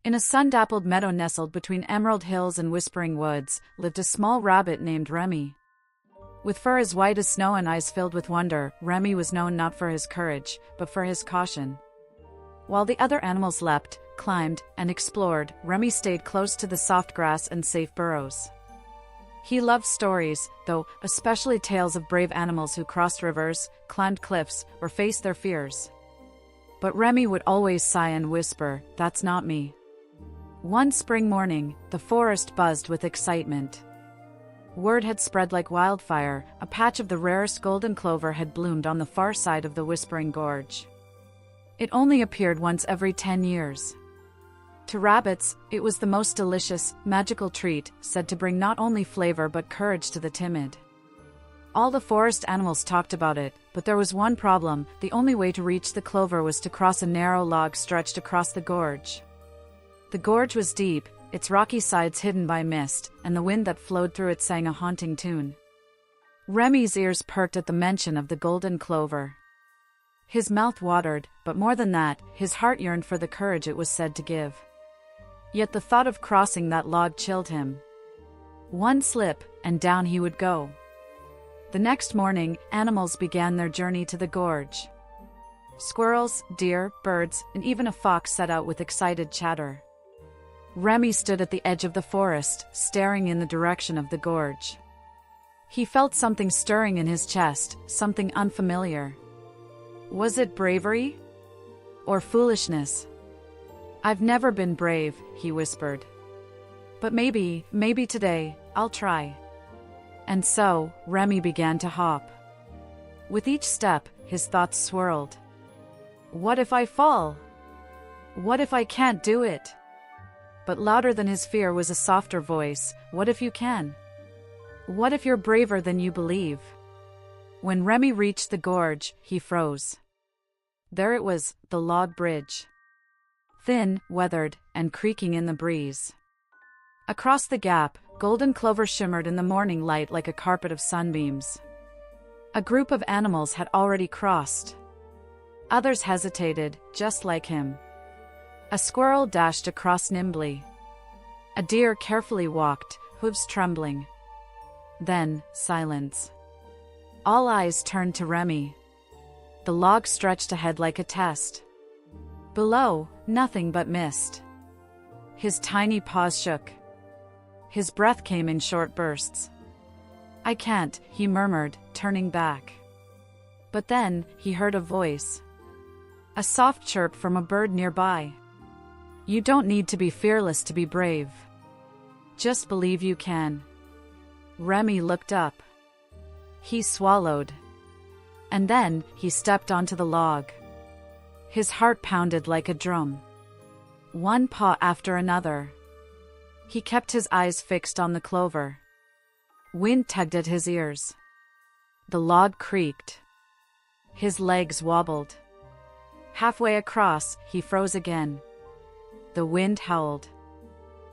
In a sun-dappled meadow nestled between emerald hills and whispering woods, lived a small rabbit named Remy. With fur as white as snow and eyes filled with wonder, Remy was known not for his courage, but for his caution. While the other animals leapt, climbed, and explored, Remy stayed close to the soft grass and safe burrows. He loved stories, though, especially tales of brave animals who crossed rivers, climbed cliffs, or faced their fears. But Remy would always sigh and whisper, "That's not me." One spring morning, the forest buzzed with excitement. Word had spread like wildfire, a patch of the rarest golden clover had bloomed on the far side of the Whispering Gorge. It only appeared once every 10 years. To rabbits, it was the most delicious, magical treat, said to bring not only flavor but courage to the timid. All the forest animals talked about it, but there was one problem: the only way to reach the clover was to cross a narrow log stretched across the gorge. The gorge was deep, its rocky sides hidden by mist, and the wind that flowed through it sang a haunting tune. Remy's ears perked at the mention of the golden clover. His mouth watered, but more than that, his heart yearned for the courage it was said to give. Yet the thought of crossing that log chilled him. One slip, and down he would go. The next morning, animals began their journey to the gorge. Squirrels, deer, birds, and even a fox set out with excited chatter. Remy stood at the edge of the forest, staring in the direction of the gorge. He felt something stirring in his chest, something unfamiliar. Was it bravery? Or foolishness? "I've never been brave," he whispered. "But maybe today, I'll try." And so, Remy began to hop. With each step, his thoughts swirled. What if I fall? What if I can't do it? But louder than his fear was a softer voice: "What if you can? What if you're braver than you believe?" When Remy reached the gorge, he froze. There it was, the log bridge. Thin, weathered, and creaking in the breeze. Across the gap, golden clover shimmered in the morning light like a carpet of sunbeams. A group of animals had already crossed. Others hesitated, just like him. A squirrel dashed across nimbly. A deer carefully walked, hooves trembling. Then, silence. All eyes turned to Remy. The log stretched ahead like a test. Below, nothing but mist. His tiny paws shook. His breath came in short bursts. "I can't," he murmured, turning back. But then, he heard a voice. A soft chirp from a bird nearby. "You don't need to be fearless to be brave. Just believe you can." Remy looked up. He swallowed. And then, he stepped onto the log. His heart pounded like a drum. One paw after another. He kept his eyes fixed on the clover. Wind tugged at his ears. The log creaked. His legs wobbled. Halfway across, he froze again. The wind howled.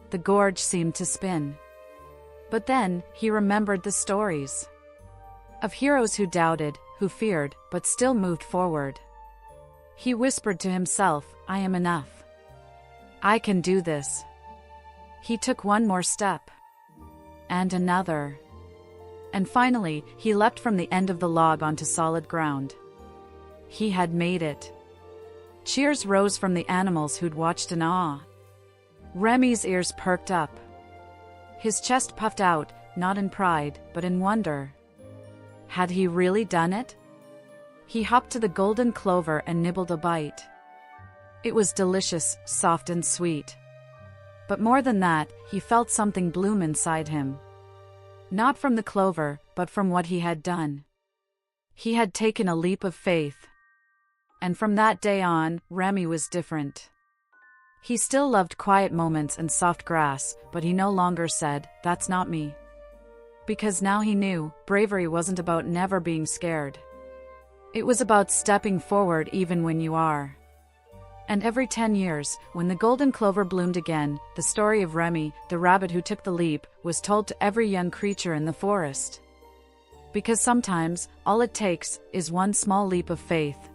The gorge seemed to spin. But then, he remembered the stories. Of heroes who doubted, who feared, but still moved forward. He whispered to himself, "I am enough. I can do this." He took one more step. And another. And finally, he leapt from the end of the log onto solid ground. He had made it. Cheers rose from the animals who'd watched in awe. Remy's ears perked up. His chest puffed out, not in pride, but in wonder. Had he really done it? He hopped to the golden clover and nibbled a bite. It was delicious, soft and sweet. But more than that, he felt something bloom inside him. Not from the clover, but from what he had done. He had taken a leap of faith. And from that day on, Remy was different. He still loved quiet moments and soft grass, but he no longer said, "That's not me." Because now he knew, bravery wasn't about never being scared. It was about stepping forward even when you are. And every 10 years, when the golden clover bloomed again, the story of Remy, the rabbit who took the leap, was told to every young creature in the forest. Because sometimes, all it takes is one small leap of faith.